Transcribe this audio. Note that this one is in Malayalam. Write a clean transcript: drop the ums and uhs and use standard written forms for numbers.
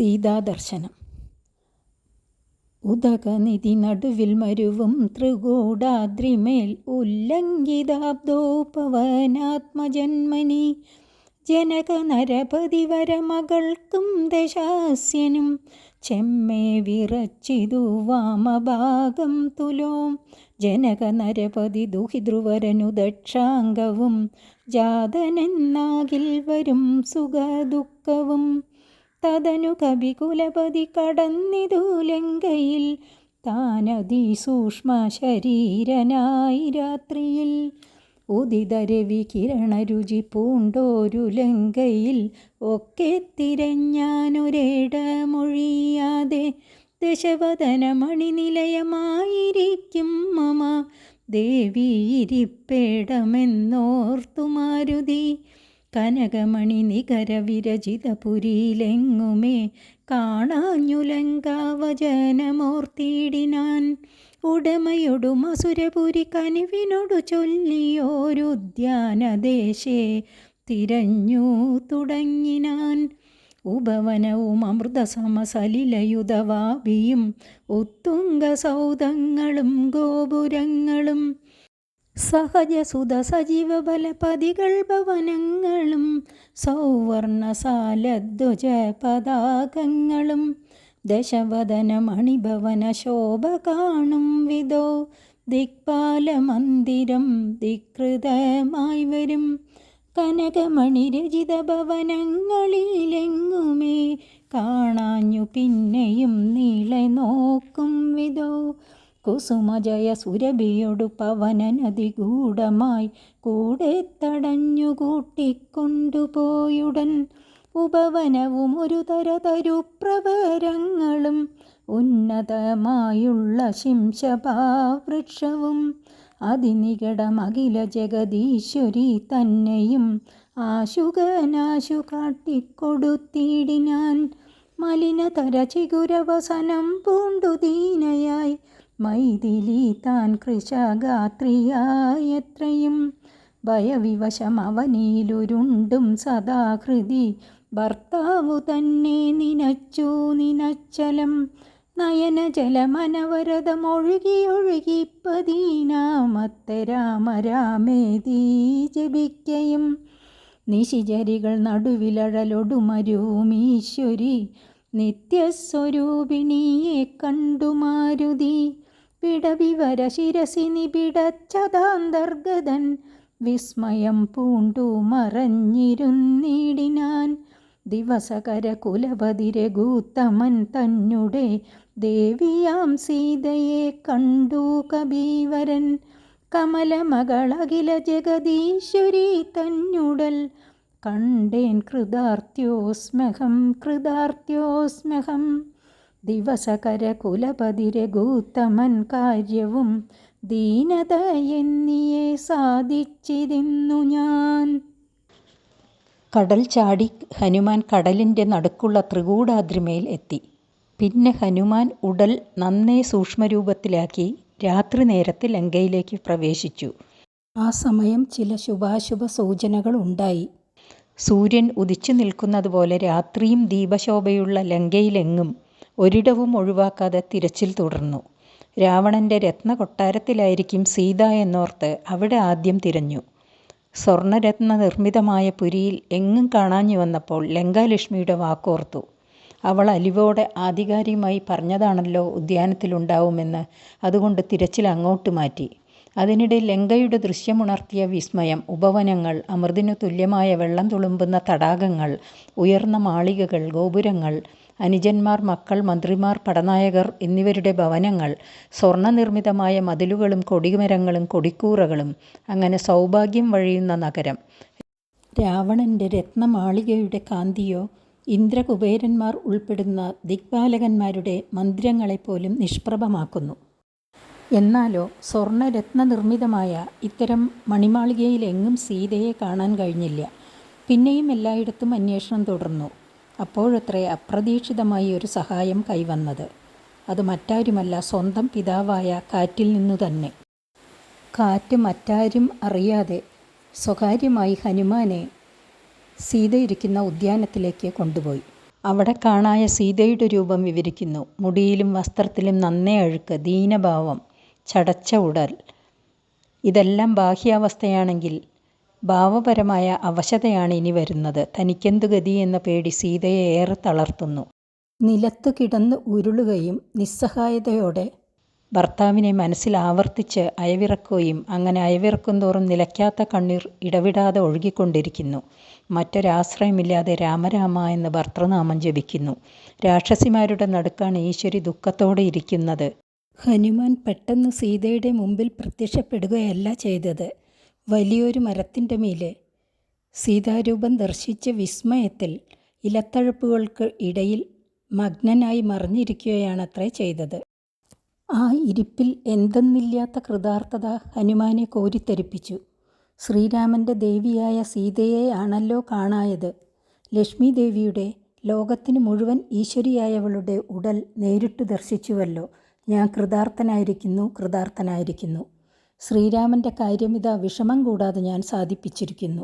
സീതാദർശനം. ഉദകനിധി നടുവിൽ മരുവും ത്രികൂടാദ്രിമേൽ ഉല്ലംഘിതാബ്ദോപവനാത്മജന്മനി ജനക നരപതി വരമകൾക്കും ദശാസ്യനും ചെമ്മേ വിറച്ചിതു വാമഭാഗം തുലോം ജനക നരപതി ദുഹിധ്രുവരനു ദക്ഷാംഗവും ജാതനെന്നാകിൽ വരും സുഖദുഃഖവും തദനു കവികുലപതി കടന്നിതു ലങ്കയിൽ താനതിസൂക്ഷ്മ ശരീരനായി രാത്രിയിൽ ഉദിതരവി കിരണരുചി പൂണ്ടോരു ലങ്കയിൽ ഒക്കെ തിരഞ്ഞാനൊരിടമൊഴിയാതെ ദശവദനമണിനിലയമായിരിക്കും മമ ദേവിയിരിപ്പേടമെന്നോർത്തു മാരുതി കനകമണി നികര വിരചിതപുരിയിലെങ്ങുമേ കാണാഞ്ഞുലങ്കാവചനമോർത്തിയിടിനാൻ ഉടമയൊടു മസുരപുരി കനിവിനോടു ചൊല്ലിയോരുദ്യാനദേശേ തിരഞ്ഞു തുടങ്ങിനാൻ ഉപവനവും അമൃതസമസലിലയുധവാഭിയും ഉത്തുംഗ സൗധങ്ങളും ഗോപുരങ്ങളും സഹജസുത സജീവ ബലപതികൾ ഭവനങ്ങളും സൗവർണസാലധ്വജ പതാകങ്ങളും ദശവദന മണിഭവന ശോഭ കാണും വിധോ ദിക്പാലമന്ദിരം ധികൃതമായി വരും കനകമണി രചിത ഭവനങ്ങളിലെങ്ങുമേ കാണാഞ്ഞു പിന്നെയും നീളെ നോക്കും വിധോ കുസുമജയ സുരഭിയൊടു പവനനദിഗൂഢമായി കൂടെ തടഞ്ഞു കൂട്ടിക്കൊണ്ടുപോയുടൻ ഉപവനവും ഒരു തരതരുപ്രവരങ്ങളും ഉന്നതമായുള്ള ശിംശഭാവൃക്ഷവും അതിനികടമഖില ജഗദീശ്വരി തന്നെയും ആശുകനാശു കാട്ടിക്കൊടുത്തിടിനാൻ മലിനതര ചിഗുരവസനം പൂണ്ടു ദീനയായി മൈഥിലി താൻ കൃശഗാത്രിയായത്രയും ഭയവിവശം അവനിലുരുണ്ടും സദാഹൃതി ഭർത്താവു തന്നെ നിനച്ചലം നയനജലമനവരതമൊഴുകിയൊഴുകി പദീനാമത്തെ രാമരാമേതി ജപിക്കയും നിശിചരികൾ നടുവിലഴലൊടുമരുമീശ്വരി നിത്യസ്വരൂപിണിയെ കണ്ടു മാരുതി പിടവിവര ശിരസി നിബിടച്ചതാന്തർഗതൻ വിസ്മയം പൂണ്ടു മറഞ്ഞിരുന്നിടിനാൻ ദിവസകര കുലപതി രഘൂത്തമൻ തന്നെ ദേവിയാം സീതയെ കണ്ടു കബീവരൻ കമലമകളഖില ജഗദീശ്വരി തന്നുടൽ കണ്ടേൻ കൃതാർത്ഥ്യോസ്മ്യഹം ദിവസകര കുലപതി രഘൂത്തമൻ കാര്യവും ദീനത എന്നിയെ സാധിച്ചിരുന്നു ഞാൻ. കടൽ ചാടി ഹനുമാൻ കടലിൻ്റെ നടുക്കുള്ള ത്രികൂടാദ്രിമേൽ എത്തി. പിന്നെ ഹനുമാൻ ഉടൽ നന്നേ സൂക്ഷ്മരൂപത്തിലാക്കി രാത്രി നേരത്ത് ലങ്കയിലേക്ക് പ്രവേശിച്ചു. ആ സമയം ചില ശുഭാശുഭ സൂചനകൾ ഉണ്ടായി. സൂര്യൻ ഉദിച്ചു നിൽക്കുന്നതുപോലെ രാത്രിയും ദീപശോഭയുള്ള ലങ്കയിലെങ്ങും ഒരിടവും ഒഴിവാക്കാതെ തിരച്ചിൽ തുടർന്നു. രാവണൻ്റെ രത്നകൊട്ടാരത്തിലായിരിക്കും സീത എന്നോർത്ത് അവിടെ ആദ്യം തിരഞ്ഞു. സ്വർണരത്ന നിർമ്മിതമായ പുരിയിൽ എങ്ങും കാണാഞ്ഞു വന്നപ്പോൾ ലങ്കാലക്ഷ്മിയുടെ വാക്കോർത്തു. അവൾ അലിവോടെ ആധികാരികമായി പറഞ്ഞതാണല്ലോ ഉദ്യാനത്തിലുണ്ടാവുമെന്ന്. അതുകൊണ്ട് തിരച്ചിൽ അങ്ങോട്ട് മാറ്റി. അതിനിടെ ലങ്കയുടെ ദൃശ്യമുണർത്തിയ വിസ്മയം ഉപവനങ്ങൾ, അമൃതിനു തുല്യമായ വെള്ളം തുളുമ്പുന്ന തടാകങ്ങൾ, ഉയർന്ന മാളികകൾ, ഗോപുരങ്ങൾ, അനുജന്മാർ, മക്കൾ, മന്ത്രിമാർ, പടനായകർ എന്നിവരുടെ ഭവനങ്ങൾ, സ്വർണ്ണനിർമ്മിതമായ മതിലുകളും കൊടിമരങ്ങളും കൊടിക്കൂറകളും, അങ്ങനെ സൗഭാഗ്യം വഴിയുന്ന നഗരം. രാവണൻ്റെ രത്നമാളികയുടെ കാന്തിയോ ഇന്ദ്രകുബേരന്മാർ ഉൾപ്പെടുന്ന ദിക്പാലകന്മാരുടെ മന്ദിരങ്ങളെപ്പോലും നിഷ്പ്രഭമാക്കുന്നു. എന്നാലോ സ്വർണ്ണരത്ന നിർമ്മിതമായ ഇത്തരം മണിമാളികയിലെങ്ങും സീതയെ കാണാൻ കഴിഞ്ഞില്ല. പിന്നെയും എല്ലായിടത്തും അന്വേഷണം തുടർന്നു. അപ്പോഴത്രേ അപ്രതീക്ഷിതമായി ഒരു സഹായം കൈവന്നത്. അത് മറ്റാരുമല്ല, സ്വന്തം പിതാവായ കാറ്റിൽ നിന്നു തന്നെ. കാറ്റ് മറ്റാരും അറിയാതെ സ്വകാര്യമായി ഹനുമാനെ സീത ഇരിക്കുന്ന ഉദ്യാനത്തിലേക്ക് കൊണ്ടുപോയി. അവിടെ കാണായ സീതയുടെ രൂപം വിവരിക്കുന്നു. മുടിയിലും വസ്ത്രത്തിലും നന്നേ അഴുക്ക്, ദീനഭാവം, ചടച്ച ഉടൽ. ഇതെല്ലാം ബാഹ്യാവസ്ഥയാണെങ്കിൽ ഭാവപരമായ അവശതയാണ് ഇനി വരുന്നത്. തനിക്കെന്തു ഗതി എന്ന പേടി സീതയെ ഏറെ തളർത്തുന്നു. നിലത്തു കിടന്ന് ഉരുളുകയും നിസ്സഹായതയോടെ ഭർത്താവിനെ മനസ്സിൽ ആവർത്തിച്ച് അയവിറക്കുകയും അങ്ങനെ അയവിറക്കും തോറും നിലയ്ക്കാത്ത കണ്ണീർ ഇടവിടാതെ ഒഴുകിക്കൊണ്ടിരിക്കുന്നു. മറ്റൊരാശ്രയമില്ലാതെ രാമരാമ എന്ന് ഭർത്തൃനാമം ജപിക്കുന്നു. രാക്ഷസിമാരുടെ നടുക്കാണ് ഈശ്വരി ദുഃഖത്തോടെ ഇരിക്കുന്നത്. ഹനുമാൻ പെട്ടെന്ന് സീതയുടെ മുമ്പിൽ പ്രത്യക്ഷപ്പെടുകയല്ല ചെയ്തത്. വലിയൊരു മരത്തിൻ്റെ മീതെ സീതാരൂപം ദർശിച്ച വിസ്മയത്തിൽ ഇലത്തഴപ്പുകൾക്ക് ഇടയിൽ മഗ്നനായി മറിഞ്ഞിരിക്കുകയാണത്രേ ചെയ്തത്. ആ ഇരിപ്പിൽ എന്തെന്നില്ലാത്ത കൃതാർത്ഥത ഹനുമാനെ കോരിത്തരിപ്പിച്ചു. ശ്രീരാമൻ്റെ ദേവിയായ സീതയെ ആണല്ലോ കാണായത്. ലക്ഷ്മി ദേവിയുടെ, ലോകത്തിന് മുഴുവൻ ഈശ്വരിയായവളുടെ ഉടൽ നേരിട്ട് ദർശിച്ചുവല്ലോ. ഞാൻ കൃതാർത്ഥനായിരിക്കുന്നു. ശ്രീരാമൻ്റെ കാര്യമിതാ വിഷമം കൂടാതെ ഞാൻ സാധിപ്പിച്ചിരിക്കുന്നു.